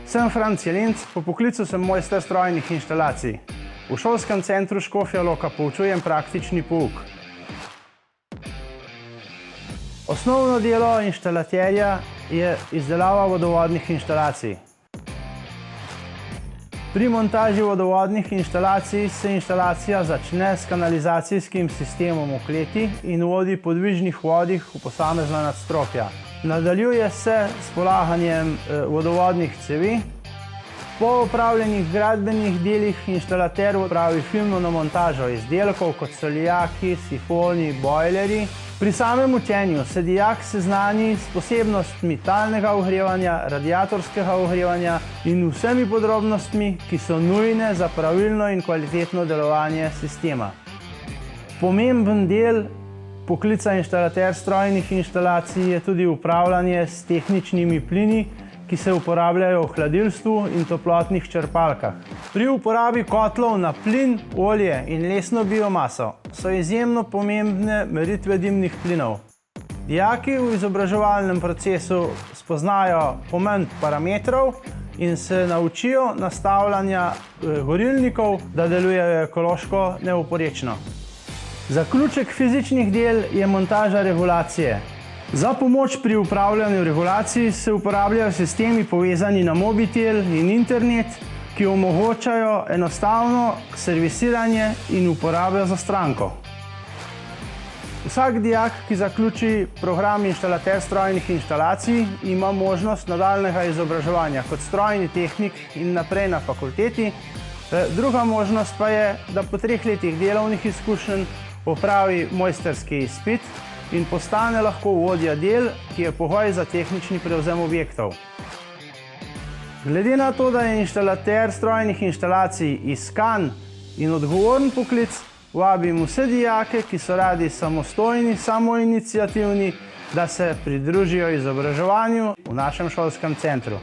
Sem Franc Jelenc, po poklicu sem mojster strojnih inštalacij. V šolskem centru Škofja Loka poučujem praktični pouk. Osnovno delo inštalaterja je izdelava vodovodnih inštalacij. Pri montaži vodovodnih inštalacij se inštalacija začne s kanalizacijskim sistemom v kleti in vodi po dvižnih vodih v posamezna nadstropja. Nadaljuje se s polaganjem vodovodnih cevi. Po opravljenih gradbenih delih inštalater opravi filmno montažo izdelkov, kot so lijaki, sifoni, bojlerji. Pri samem učenju se dijak seznani s posebnostmi talnega ogrevanja, radiatorskega ogrevanja in vsemi podrobnostmi, ki so nujne za pravilno in kvalitetno delovanje sistema. Pomemben del poklica inštalater strojnih inštalacij je tudi upravljanje s tehničnimi plini, ki se uporabljajo v hladilstvu in toplotnih črpalkah. Pri uporabi kotlov na plin, olje in lesno biomaso so izjemno pomembne meritve dimnih plinov. Dijaki v izobraževalnem procesu spoznajo pomen parametrov in se naučijo nastavljanja gorilnikov, da delujejo ekološko neoporečno. Zaključek fizičnih del je montaža regulacije. Za pomoč pri upravljanju regulacij se uporabljajo sistemi povezani na mobitel in internet, ki omogočajo enostavno servisiranje in uporabo za stranko. Vsak dijak, ki zaključi program inštalater strojnih inštalacij, ima možnost nadaljnjega izobraževanja kot strojni tehnik in naprej na fakulteti. Druga možnost pa je, da po 3 letih delovnih izkušenj opravi mojsterski izpit in postane lahko vodja del, ki je pogoj za tehnični prevzem objektov. Glede na to, da je inštalater strojnih inštalacij iskan in odgovoren poklic, vabim vse dijake, ki so radi samostojni, samoiniciativni, da se pridružijo izobraževanju v našem šolskem centru.